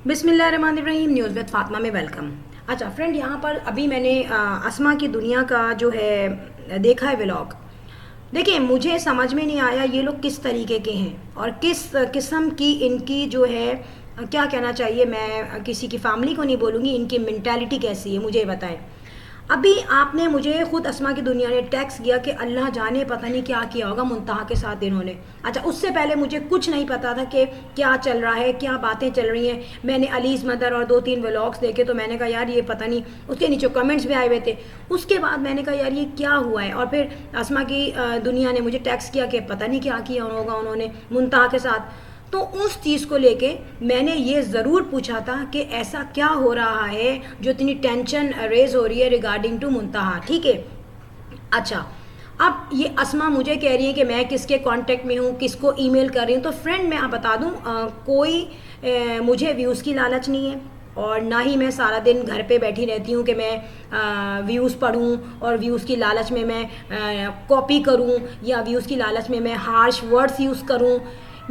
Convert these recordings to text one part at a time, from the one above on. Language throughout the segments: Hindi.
बिस्मिल्लाहिर्रहमानिर्रहीम। न्यूज़ विद फातिमा में वेलकम। अच्छा फ्रेंड, यहाँ पर अभी मैंने अस्मा की दुनिया का जो है देखा है व्लॉग। देखिए, मुझे समझ में नहीं आया ये लोग किस तरीके के हैं और किस किस्म की इनकी जो है क्या कहना चाहिए, मैं किसी की फैमिली को नहीं बोलूँगी, इनकी मेंटालिटी कैसी है मुझे बताएं। अभी आपने मुझे खुद अस्मा की दुनिया ने टैक्स किया कि अल्लाह जाने पता नहीं क्या किया होगा मुंतहा के साथ इन्होंने। अच्छा, उससे पहले मुझे कुछ नहीं पता था कि क्या चल रहा है, क्या बातें चल रही हैं। मैंने अलीज़ मदर और 2-3 व्लॉग्स देखे तो मैंने कहा यार ये पता नहीं, उसके नीचे कमेंट्स भी आए हुए थे। उसके बाद मैंने कहा यार ये क्या हुआ है, और फिर अस्मा की दुनिया ने मुझे टैक्स किया कि पता नहीं क्या किया होगा उन्होंने मुंतहा के साथ। तो उस चीज़ को लेके मैंने ये ज़रूर पूछा था कि ऐसा क्या हो रहा है जो इतनी टेंशन रेज हो रही है रिगार्डिंग टू मुंतहा। ठीक है। अच्छा, अब ये अस्मा मुझे कह रही है कि मैं किसके कांटेक्ट में हूँ, किसको ईमेल कर रही हूँ। तो फ्रेंड मैं आप बता दूँ, कोई मुझे व्यूज़ की लालच नहीं है और ना ही मैं सारा दिन घर पे बैठी रहती हूँ कि मैं व्यूज़ पढ़ूँ और व्यूज़ की लालच में मैं कॉपी करूँ या व्यूज़ की लालच में मैं हार्श वर्ड्स यूज़ करूँ।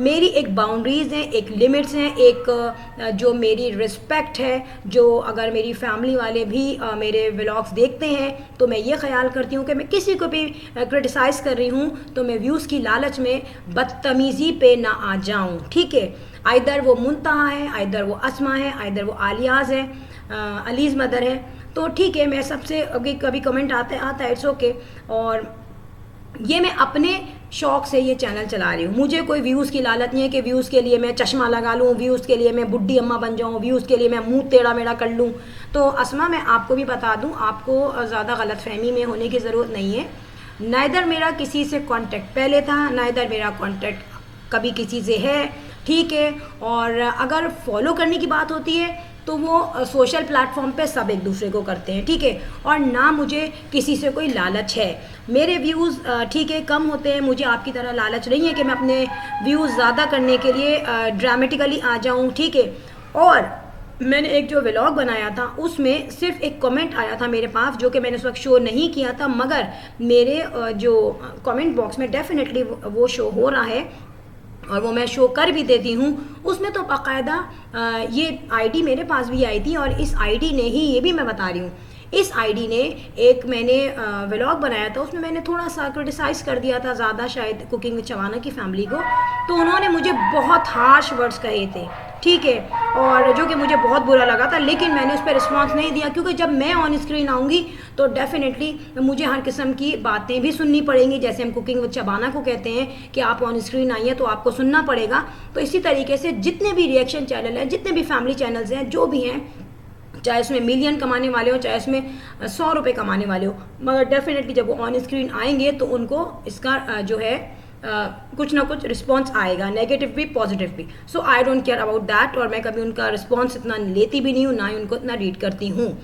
मेरी एक बाउंड्रीज़ हैं, एक लिमिट्स हैं, एक जो मेरी रिस्पेक्ट है, जो अगर मेरी फैमिली वाले भी मेरे व्लॉग्स देखते हैं तो मैं ये ख्याल करती हूँ कि मैं किसी को भी क्रिटिसाइज़ कर रही हूँ तो मैं व्यूज़ की लालच में बदतमीज़ी पे ना आ जाऊँ। ठीक है। आइदर वो मुंतहा है, आइदर वो अस्मा है, आइदर वो आलियाज़ है, अलीज़ मदर है। तो ठीक है, मैं सबसे अभी कभी कमेंट आता है, इट्स ओके। और ये मैं अपने शौक से ये चैनल चला रही हूँ। मुझे कोई व्यूज़ की लालच नहीं है कि व्यूज़ के लिए मैं चश्मा लगा लूँ, व्यूज़ के लिए मैं बुढ़ी अम्मा बन जाऊँ, व्यूज़ के लिए मैं मुंह टेढ़ा मेढ़ा कर लूँ। तो अस्मा, मैं आपको भी बता दूँ, आपको ज़्यादा गलतफहमी में होने की ज़रूरत नहीं है। नाइदर मेरा किसी से कांटेक्ट पहले था, नाइदर मेरा कांटेक्ट कभी किसी से है। ठीक है। और अगर फॉलो करने की बात होती है तो वो सोशल प्लेटफॉर्म पे सब एक दूसरे को करते हैं। ठीक है। और ना मुझे किसी से कोई लालच है। मेरे व्यूज़ ठीक है कम होते हैं, मुझे आपकी तरह लालच नहीं है कि मैं अपने व्यूज़ ज़्यादा करने के लिए ड्रामेटिकली आ जाऊँ। ठीक है। और मैंने एक जो व्लॉग बनाया था उसमें सिर्फ एक कमेंट आया था मेरे पास, जो कि मैंने उस वक्त शो नहीं किया था, मगर मेरे जो कमेंट बॉक्स में डेफिनेटली वो शो हो रहा है और वो मैं शो कर भी देती हूँ। उसमें तो बाकायदा ये आईडी मेरे पास भी आई थी और इस आईडी ने ही, ये भी मैं बता रही हूँ, इस आईडी ने एक मैंने व्लॉग बनाया था उसमें मैंने थोड़ा सा क्रिटिसाइज़ कर दिया था ज़्यादा शायद कुकिंग विद शबाना की फैमिली को। तो उन्होंने मुझे बहुत हार्श वर्ड्स कहे थे। ठीक है। और जो कि मुझे बहुत बुरा लगा था, लेकिन मैंने उस पर रिस्पॉन्स नहीं दिया क्योंकि जब मैं ऑन स्क्रीन आऊँगी तो डेफिनेटली मुझे हर किस्म की बातें भी सुननी पड़ेंगी। जैसे हम कुकिंग विद शबाना को कहते हैं कि आप ऑन स्क्रीन आइए तो आपको सुनना पड़ेगा। तो इसी तरीके से जितने भी रिएक्शन चैनल हैं, जितने भी फैमिली चैनल्स हैं, जो भी हैं, चाहे उसमें मिलियन कमाने वाले हो, चाहे उसमें 100 रुपये कमाने वाले हो, मगर डेफिनेटली जब वो ऑन स्क्रीन आएंगे तो उनको इसका जो है कुछ ना कुछ रिस्पॉन्स आएगा, नेगेटिव भी पॉजिटिव भी। So I don't care about that और मैं कभी उनका रिस्पॉन्स इतना लेती भी नहीं हूँ, ना ही उनको इतना रीड करती हूँ।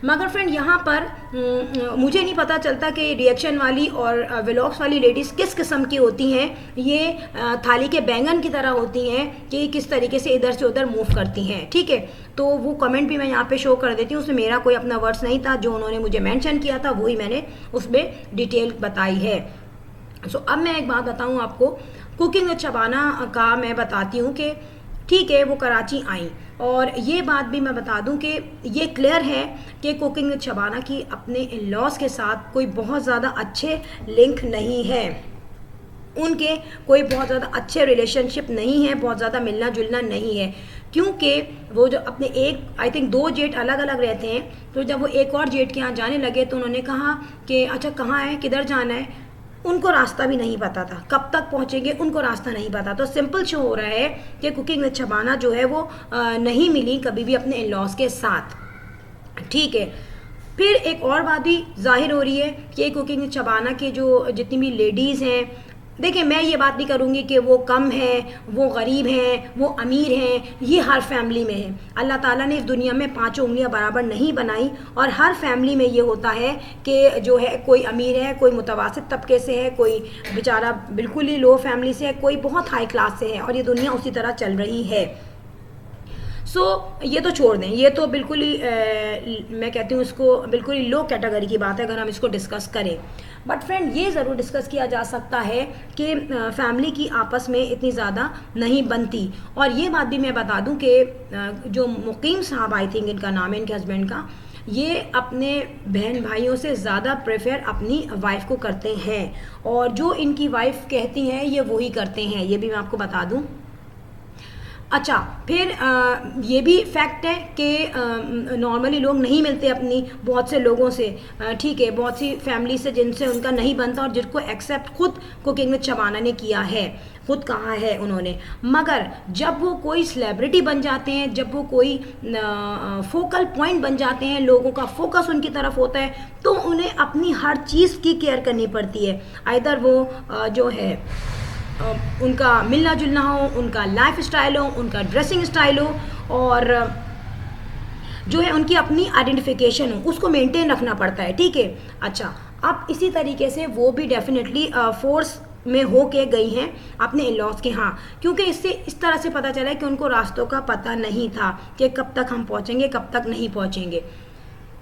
मगर फ्रेंड यहाँ पर मुझे नहीं पता चलता कि रिएक्शन वाली और व्लॉग्स वाली लेडीज़ किस किस्म की होती हैं। ये थाली के बैंगन की तरह होती हैं कि किस तरीके से इधर से उधर मूव करती हैं। ठीक है। तो वो कमेंट भी मैं यहाँ पे शो कर देती हूँ, उसमें मेरा कोई अपना वर्ड्स नहीं था, जो उन्होंने मुझे मेंशन किया था वही मैंने उसमें डिटेल बताई है। सो अब मैं एक बात बताऊँ आपको, कुकिंग विद शबाना का मैं बताती हूँ कि ठीक है वो कराची आई, और ये बात भी मैं बता दूं कि ये क्लियर है कि कुकिंग विद शबाना की अपने इन लॉज के साथ कोई बहुत ज़्यादा अच्छे लिंक नहीं है, उनके कोई बहुत ज़्यादा अच्छे रिलेशनशिप नहीं है, बहुत ज़्यादा मिलना जुलना नहीं है। क्योंकि वो जो अपने एक आई थिंक 2 जेठ अलग अलग रहते हैं, तो जब वो एक और जेठ के यहाँ जाने लगे तो उन्होंने कहा कि अच्छा कहाँ है, किधर जाना है। उनको रास्ता भी नहीं पता था, कब तक पहुंचेंगे उनको रास्ता नहीं पता। तो सिंपल शो हो रहा है कि कुकिंग विद शबाना जो है वो नहीं मिली कभी भी अपने इन लॉज के साथ। ठीक है। फिर एक और बात भी जाहिर हो रही है कि कुकिंग विद शबाना के जो जितनी भी लेडीज़ हैं, देखिए मैं ये बात नहीं करूँगी कि वो कम हैं, वो गरीब हैं, वो अमीर हैं, ये हर फैमिली में है। अल्लाह ताला ने इस दुनिया में 5 उंगलियां बराबर नहीं बनाई और हर फैमिली में ये होता है कि जो है कोई अमीर है, कोई मुतवासित तबके से है, कोई बेचारा बिल्कुल ही लो फैमिली से है, कोई बहुत हाई क्लास से है, और ये दुनिया उसी तरह चल रही है। सो ये तो छोड़ दें, ये तो बिल्कुल ही मैं कहती हूँ इसको बिल्कुल ही लो कैटेगरी की बात है अगर हम इसको डिस्कस करें। बट फ्रेंड ये ज़रूर डिस्कस किया जा सकता है कि फैमिली की आपस में इतनी ज़्यादा नहीं बनती। और ये बात भी मैं बता दूं कि जो मुकीम साहब, आई थिंक इनका नाम है, इनके हस्बैंड का, ये अपने बहन भाइयों से ज़्यादा प्रेफर अपनी वाइफ को करते हैं, और जो इनकी वाइफ कहती हैं ये वही करते हैं, ये भी मैं आपको बता दूं। अच्छा, फिर ये भी फैक्ट है कि नॉर्मली लोग नहीं मिलते अपनी बहुत से लोगों से, ठीक है, बहुत सी फैमिली से जिनसे उनका नहीं बनता और जिनको एक्सेप्ट खुद कुकिंग विद शबाना ने किया है, खुद कहा है उन्होंने। मगर जब वो कोई सेलिब्रिटी बन जाते हैं, जब वो कोई फोकल पॉइंट बन जाते हैं, लोगों का फोकस उनकी तरफ होता है, तो उन्हें अपनी हर चीज़ की केयर करनी पड़ती है। आइदर वो जो है उनका मिलना जुलना हो, उनका लाइफ स्टाइल हो, उनका ड्रेसिंग स्टाइल हो, और जो है उनकी अपनी आइडेंटिफिकेशन हो, उसको मेंटेन रखना पड़ता है, ठीक है। अच्छा, अब इसी तरीके से वो भी डेफिनेटली फोर्स में हो के गई हैं अपने इन लॉज के यहाँ, क्योंकि इससे इस तरह से पता चला है कि उनको रास्तों का पता नहीं था कि कब तक हम पहुँचेंगे, कब तक नहीं पहुँचेंगे।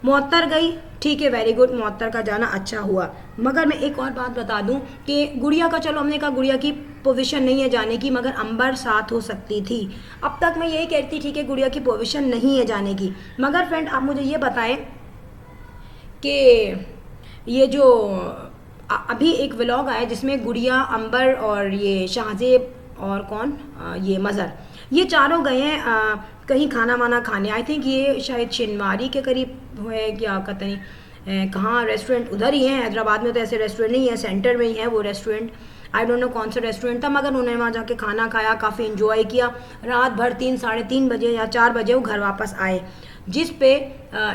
मुअत्तर गई, ठीक है, वेरी गुड, मुअत्तर का जाना अच्छा हुआ। मगर मैं एक और बात बता दूं कि गुड़िया का, चलो हमने कहा गुड़िया की पोजीशन नहीं है जाने की, मगर अंबर साथ हो सकती थी। अब तक मैं यही कहती थी ठीक है गुड़िया की पोजीशन नहीं है जाने की। मगर फ्रेंड आप मुझे ये बताएं कि ये जो अभी एक व्लॉग आया जिसमें गुड़िया, अंबर और ये शाहजेब और कौन, ये मज़हर, ये चारों गए हैं कहीं खाना वाना खाने। आई थिंक ये शायद शिनवारी के करीब है, क्या कहते नहीं कहाँ रेस्टोरेंट, उधर ही है। हैदराबाद में तो ऐसे रेस्टोरेंट नहीं है, सेंटर में ही है वो रेस्टोरेंट। आई डोंट नो कौन सा रेस्टोरेंट था, मगर उन्होंने वहाँ जाके खाना खाया, काफ़ी इन्जॉय किया। रात भर 3, साढ़े 3 बजे या 4 बजे वो घर वापस आए, जिस पे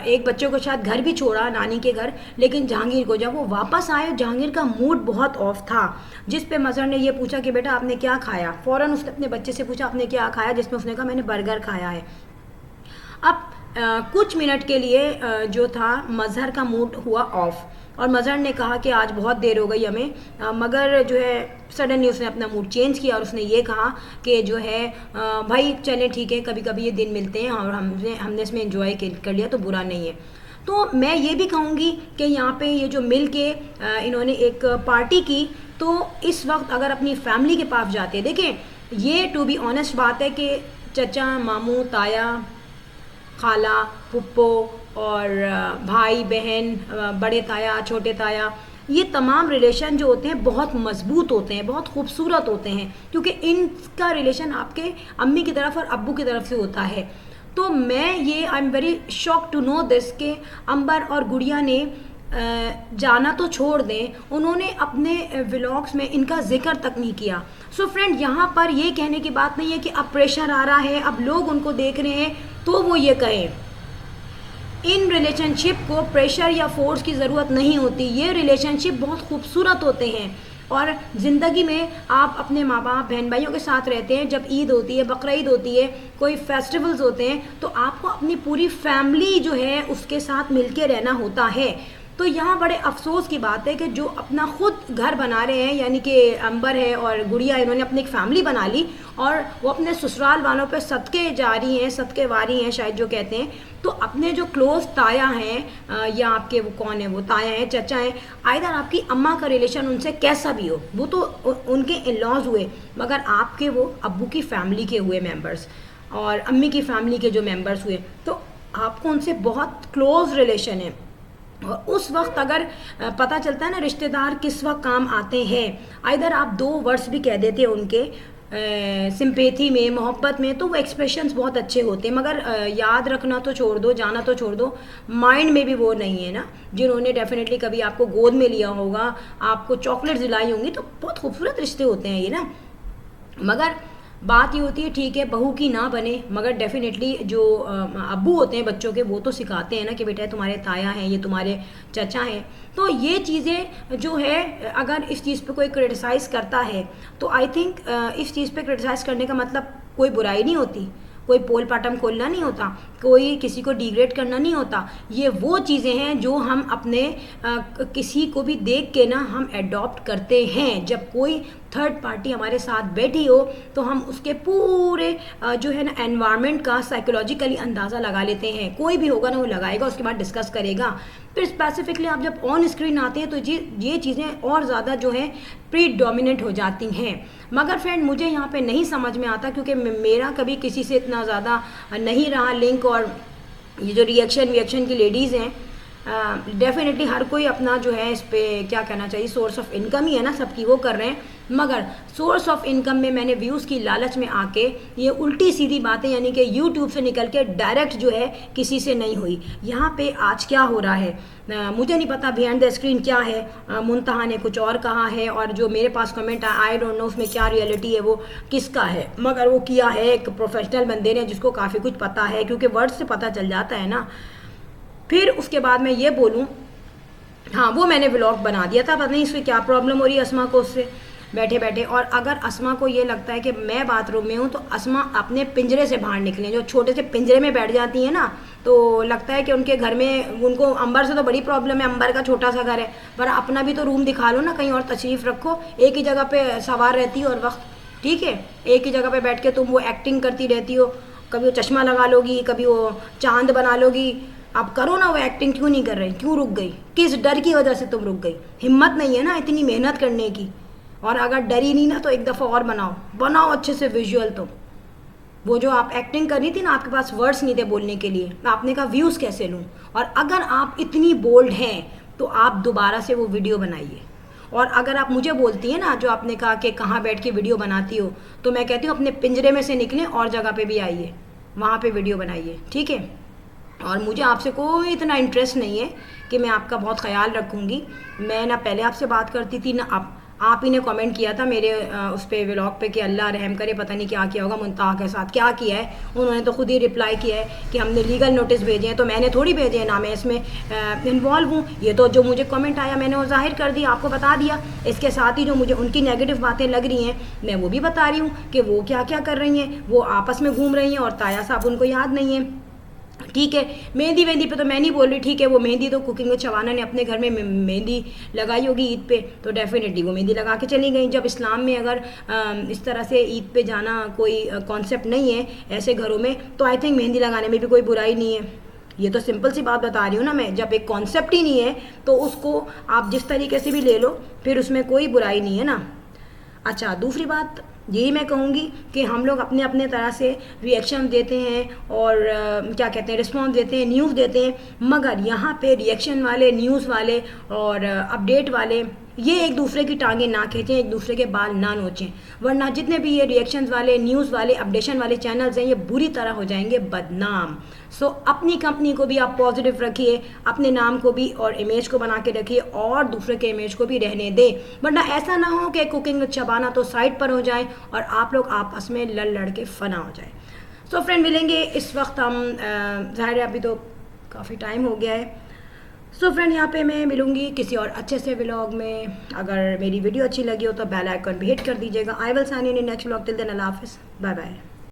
एक बच्चों को शायद घर भी छोड़ा, नानी के घर। लेकिन जहांगीर को जब वो वापस आए, जहांगीर का मूड बहुत ऑफ था, जिस पे मज़हर ने ये पूछा कि बेटा आपने क्या खाया। फ़ौरन उसने अपने बच्चे से पूछा आपने क्या खाया, जिसमें उसने कहा मैंने बर्गर खाया है। अब कुछ मिनट के लिए जो था मज़हर का मूड हुआ ऑफ, और मज़हर ने कहा कि आज बहुत देर हो गई हमें, मगर जो है सडनली उसने अपना मूड चेंज किया और उसने ये कहा कि जो है भाई चलें ठीक है, कभी कभी ये दिन मिलते हैं और हमने इसमें एंजॉय कर लिया तो बुरा नहीं है। तो मैं ये भी कहूँगी कि यहाँ पे ये जो मिल के इन्होंने एक पार्टी की, तो इस वक्त अगर अपनी फैमिली के पास जाते हैं, देखें ये टू बी ऑनेस्ट बात है कि चचा, मामू, ताया, खाला, फुप्पो और भाई बहन, बड़े ताया, छोटे ताया, ये तमाम रिलेशन जो होते हैं बहुत मजबूत होते हैं, बहुत खूबसूरत होते हैं, क्योंकि इनका रिलेशन आपके अम्मी की तरफ और अब्बू की तरफ से होता है। तो मैं ये I am very shock to know this कि अंबर और गुड़िया ने जाना तो छोड़ दें, उन्होंने अपने व्लॉग्स में इनका जिक्र तक नहीं किया। सो फ्रेंड, यहाँ पर ये कहने की बात नहीं है कि अब प्रेशर आ रहा है, अब लोग उनको देख रहे हैं तो वो ये कहें। इन रिलेशनशिप को प्रेशर या फोर्स की ज़रूरत नहीं होती, ये रिलेशनशिप बहुत खूबसूरत होते हैं। और ज़िंदगी में आप अपने माँ बाप, बहन भाइयों के साथ रहते हैं, जब ईद होती है, बकरीद होती है, कोई फेस्टिवल्स होते हैं, तो आपको अपनी पूरी फैमिली जो है उसके साथ मिलके रहना होता है। तो यहाँ बड़े अफसोस की बात है कि जो अपना खुद घर बना रहे हैं, यानी कि अंबर है और गुड़िया, इन्होंने अपनी एक फैमिली बना ली और वो अपने ससुराल वालों पे सदके जारी हैं, सदके वारी हैं शायद जो कहते हैं। तो अपने जो क्लोज ताया हैं या आपके वो कौन है, वो ताया हैं, चचा हैं, आइदर आपकी अम्मा का रिलेशन उनसे कैसा भी हो, वो तो उनके इन लॉज हुए, मगर आपके वो अब्बू की फैमिली के हुए मेम्बर्स और अम्मी की फैमिली के जो मेम्बर्स हुए, तो आपको उनसे बहुत क्लोज रिलेशन है। और उस वक्त अगर पता चलता है ना रिश्तेदार किस वक्त काम आते हैं, आइदर आप 2 वर्ड्स भी कह देते हैं उनके सिंपैथी में, मोहब्बत में, तो वो एक्सप्रेशंस बहुत अच्छे होते हैं, मगर याद रखना तो छोड़ दो, जाना तो छोड़ दो, माइंड में भी वो नहीं है ना। जिन्होंने डेफिनेटली कभी आपको गोद में लिया होगा, आपको चॉकलेट दिलाई होंगी, तो बहुत खूबसूरत रिश्ते होते हैं ये ना। मगर बात ये होती है ठीक है बहू की ना बने, मगर डेफिनेटली जो अब्बू होते हैं बच्चों के, वो तो सिखाते हैं ना कि बेटा तुम्हारे ताया हैं, ये तुम्हारे चचा हैं। तो ये चीज़ें जो है, अगर इस चीज़ पे कोई क्रिटिसाइज़ करता है तो आई थिंक इस चीज़ पे क्रिटिसाइज़ करने का मतलब कोई बुराई नहीं होती, कोई पोल पाटम खोलना नहीं होता, कोई किसी को डिग्रेड करना नहीं होता। ये वो चीज़ें हैं जो हम अपने किसी को भी देख के ना हम एडॉप्ट करते हैं। जब कोई थर्ड पार्टी हमारे साथ बैठी हो तो हम उसके पूरे जो है ना एनवायरनमेंट का साइकोलॉजिकली अंदाज़ा लगा लेते हैं। कोई भी होगा ना वो लगाएगा, उसके बाद डिस्कस करेगा। फिर स्पेसिफिकली आप जब ऑन स्क्रीन आते हैं तो ये चीज़ें और ज़्यादा जो है प्रीडोमिनेंट हो जाती हैं। मगर फ्रेंड मुझे यहाँ पे नहीं समझ में आता, क्योंकि मेरा कभी किसी से इतना ज़्यादा नहीं रहा लिंक। और ये जो रिएक्शन की लेडीज़ हैं, डेफिनेटली हर कोई अपना जो है इस पे क्या कहना चाहिए सोर्स ऑफ इनकम ही है ना सबकी, वो कर रहे हैं। मगर सोर्स ऑफ इनकम में मैंने व्यूज़ की लालच में आके ये उल्टी सीधी बातें यानी कि यूट्यूब से निकल के डायरेक्ट जो है किसी से नहीं हुई। यहाँ पे आज क्या हो रहा है मुझे नहीं पता, बिहाइंड द स्क्रीन क्या है। मुंतहा ने कुछ और कहा है और जो मेरे पास कमेंट आई डोंट नो उसमें क्या रियलिटी है, वो किसका है। मगर वो किया है एक प्रोफेशनल बंदे ने जिसको काफ़ी कुछ पता है, क्योंकि वर्ड्स से पता चल जाता है ना। फिर उसके बाद मैं ये बोलूँ, हाँ वो मैंने व्लॉग बना दिया था, पता नहीं इसमें क्या प्रॉब्लम हो रही है अस्मा को उससे बैठे बैठे। और अगर अस्मा को ये लगता है कि मैं बाथरूम में हूँ तो अस्मा अपने पिंजरे से बाहर निकलें। जो छोटे से पिंजरे में बैठ जाती है ना तो लगता है कि उनके घर में, उनको अंबर से तो बड़ी प्रॉब्लम है, अंबर का छोटा सा घर है, पर अपना भी तो रूम दिखा लो ना, कहीं और तशरीफ़ रखो। एक ही जगह पे सवार रहती हो और वक्त, ठीक है, एक ही जगह पे बैठ के तुम वो एक्टिंग करती रहती हो। कभी वो चश्मा लगा लोगी, कभी वो चांद बना लोगी। आप करो ना वो एक्टिंग, क्यों नहीं कर रही, क्यों रुक गई, किस डर की वजह से तुम रुक गई? हिम्मत नहीं है ना इतनी मेहनत करने की। और अगर डरी नहीं ना तो एक दफ़ा और बनाओ अच्छे से विजुअल। तो वो जो आप एक्टिंग कर रही थी ना, आपके पास वर्ड्स नहीं थे बोलने के लिए, आपने कहा व्यूज़ कैसे लूँ। और अगर आप इतनी बोल्ड हैं तो आप दोबारा से वो वीडियो बनाइए। और अगर आप मुझे बोलती हैं ना, जो आपने कहा कि कहाँ बैठ के वीडियो बनाती हो, तो मैं कहती हूँ अपने पिंजरे में से निकलें और जगह पे भी आइए, वहाँ पे वीडियो बनाइए, ठीक है। और मुझे आपसे कोई इतना इंटरेस्ट नहीं है कि मैं आपका बहुत ख्याल रखूँगी। मैं ना पहले आपसे बात करती थी ना, आप ही ने कमेंट किया था मेरे उस पे व्लॉग पे कि अल्लाह रहम करे, पता नहीं क्या किया होगा मुंतहा के साथ, क्या किया है उन्होंने। तो खुद ही रिप्लाई किया है कि हमने लीगल नोटिस भेजे हैं। तो मैंने थोड़ी भेजे हैं ना, मैं इसमें इन्वॉल्व हूँ। ये तो जो मुझे कमेंट आया मैंने वो जाहिर कर दिया, आपको बता दिया। इसके साथ ही जो मुझे उनकी नेगेटिव बातें लग रही हैं मैं वो भी बता रही हूँ कि वो क्या क्या कर रही हैं। वो आपस में घूम रही हैं और ताया साहब उनको याद नहीं है, ठीक है। मेहंदी वेंदी पे तो मैं नहीं बोल रही, ठीक है। वो मेहंदी तो कुकिंग में चवाना ने अपने घर में मेहंदी लगाई होगी ईद पे, तो डेफिनेटली वो मेहंदी लगा के चली गई। जब इस्लाम में अगर इस तरह से ईद पे जाना कोई कॉन्सेप्ट नहीं है ऐसे घरों में, तो आई थिंक मेहंदी लगाने में भी कोई बुराई नहीं है। ये तो सिंपल सी बात बता रही हूँ ना मैं। जब एक कॉन्सेप्ट ही नहीं है तो उसको आप जिस तरीके से भी ले लो, फिर उसमें कोई बुराई नहीं है ना। अच्छा, दूसरी बात यही मैं कहूँगी कि हम लोग अपने अपने तरह से रिएक्शन देते हैं और क्या कहते हैं रिस्पॉन्स देते हैं, न्यूज़ देते हैं। मगर यहाँ पे रिएक्शन वाले, न्यूज़ वाले और अपडेट वाले ये एक दूसरे की टांगें ना खींचें, एक दूसरे के बाल ना नोचें, वरना जितने भी ये रिएक्शंस वाले, न्यूज़ वाले, अपडेशन वाले चैनल्स हैं ये बुरी तरह हो जाएंगे बदनाम। सो अपनी कंपनी को भी आप पॉजिटिव रखिए, अपने नाम को भी और इमेज को बना के रखिए और दूसरे के इमेज को भी रहने दें, वरना ऐसा ना हो कि कुकिंग चबाना तो साइड पर हो जाए और आप लोग आपस में लड़ के फना हो जाए। सो फ्रेंड मिलेंगे इस वक्त हम, ज़ाहिर है अभी तो काफ़ी टाइम हो गया है। सो फ्रेंड यहाँ पे मैं मिलूँगी किसी और अच्छे से व्लॉग में। अगर मेरी वीडियो अच्छी लगी हो तो बेल आइकन भी हिट कर दीजिएगा। I will sign in next vlog. Till then अल्लाह हाफिज़, बाय बाय।